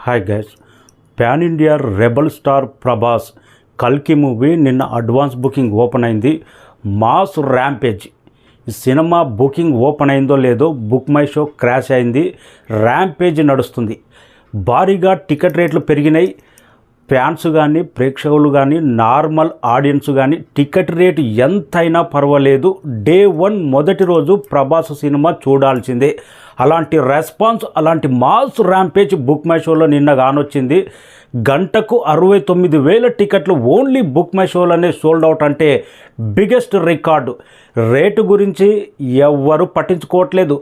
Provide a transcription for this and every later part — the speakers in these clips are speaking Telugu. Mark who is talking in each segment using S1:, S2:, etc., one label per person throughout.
S1: Hi guys, pan India rebel star Prabhas కల్కి మూవీ నిన్న అడ్వాన్స్ బుకింగ్ ఓపెన్ అయింది. Mass rampage. ఈ సినిమా బుకింగ్ ఓపెన్ అయిందో లేదో బుక్ మై షో క్రాష్ అయింది. ర్యాంపేజ్ నడుస్తుంది. భారీగా టికెట్ రేట్లు పెరిగినాయి. ఫ్యాన్స్ కానీ ప్రేక్షకులు కానీ నార్మల్ ఆడియన్స్ కానీ టికెట్ రేటు ఎంతైనా పర్వాలేదు, డే 1 మొదటి రోజు ప్రభాస్ సినిమా చూడాల్సిందే. అలాంటి రెస్పాన్స్, అలాంటి మాస్ ర్యాంపేజ్ బుక్ మై షోలో నిన్న కానొచ్చింది. గంటకు 69,000 టికెట్లు ఓన్లీ బుక్ మై షోలోనే సోల్డ్ అవుట్ అంటే బిగ్గెస్ట్ రికార్డు. రేటు గురించి ఎవ్వరు పట్టించుకోవట్లేదు.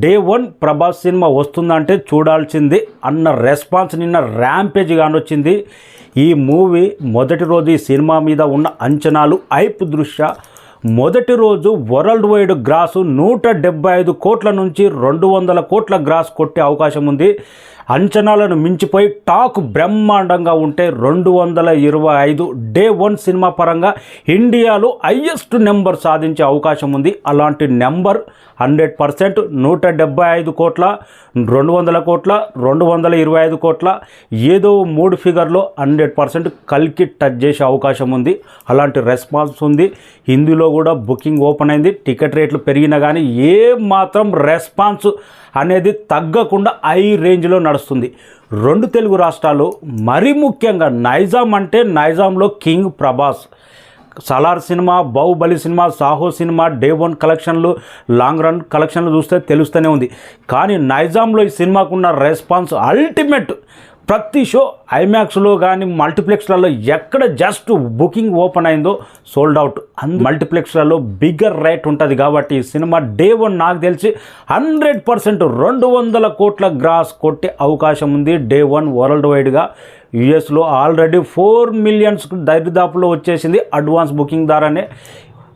S1: డే 1 ప్రభాస్ సినిమా వస్తుందంటే చూడాల్సింది అన్న రెస్పాన్స్ నిన్న ర్యాంపేజ్ కానొచ్చింది. ఈ మూవీ మొదటి రోజు ఈ సినిమా మీద ఉన్న అంచనాలు హైప్ దృష్ట్యా మొదటి రోజు వరల్డ్ వైడ్ గ్రాసు 175 కోట్ల నుంచి 200 కోట్ల గ్రాస్ కొట్టే అవకాశం ఉంది. అంచనాలను మించిపోయి టాక్ బ్రహ్మాండంగా ఉంటే 225 డే 1 సినిమా పరంగా ఇండియాలో హయ్యెస్ట్ నెంబర్ సాధించే అవకాశం ఉంది. అలాంటి నెంబర్ 100% 175 కోట్ల, 200 కోట్ల, 225 కోట్ల, ఏదో 3 ఫిగర్లో 100% కల్కి టచ్ చేసే అవకాశం ఉంది. అలాంటి రెస్పాన్స్ ఉంది. హిందీలో కూడా బుకింగ్ ఓపెన్ అయింది. టికెట్ రేట్లు పెరిగినా కానీ ఏ మాత్రం రెస్పాన్స్ అనేది తగ్గకుండా హై రేంజ్లో నడుస్తుంది. 2 తెలుగు రాష్ట్రాలు, మరీ ముఖ్యంగా నైజాం అంటే నైజాంలో కింగ్ ప్రభాస్. సలార్ సినిమా, బాహుబలి సినిమా, సాహో సినిమా డే 1 కలెక్షన్లు, లాంగ్ రన్ కలెక్షన్లు చూస్తే తెలుస్తూనే ఉంది. కానీ నైజాంలో ఈ సినిమాకున్న రెస్పాన్స్ అల్టిమేట్. ప్రతి షో ఐమాక్స్లో కానీ మల్టీప్లెక్స్లలో ఎక్కడ జస్ట్ బుకింగ్ ఓపెన్ అయిందో సోల్డ్ అవుట్. మల్టీప్లెక్స్లలో బిగ్గర్ రేట్ ఉంటుంది కాబట్టి ఈ సినిమా డే 1 నాకు తెలిసి 100% 200 కోట్ల గ్రాస్ కొట్టే అవకాశం ఉంది. డే 1 వరల్డ్ వైడ్గా. యుఎస్లో ఆల్రెడీ 4 మిలియన్స్ దరిదాపులో వచ్చేసింది అడ్వాన్స్ బుకింగ్ ద్వారానే.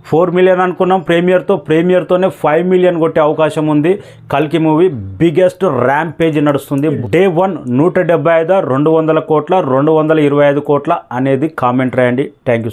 S1: 4 మిలియన్ అనుకున్నాం ప్రీమియర్తోనే 5 మిలియన్ కొట్టే అవకాశం ఉంది. కల్కి మూవీ బిగ్గెస్ట్ ర్యాంపేజ్ నడుస్తుంది. డే 1 175, 200 కోట్ల, 225 కోట్ల అనేది కామెంట్ రాయండి. Thank you.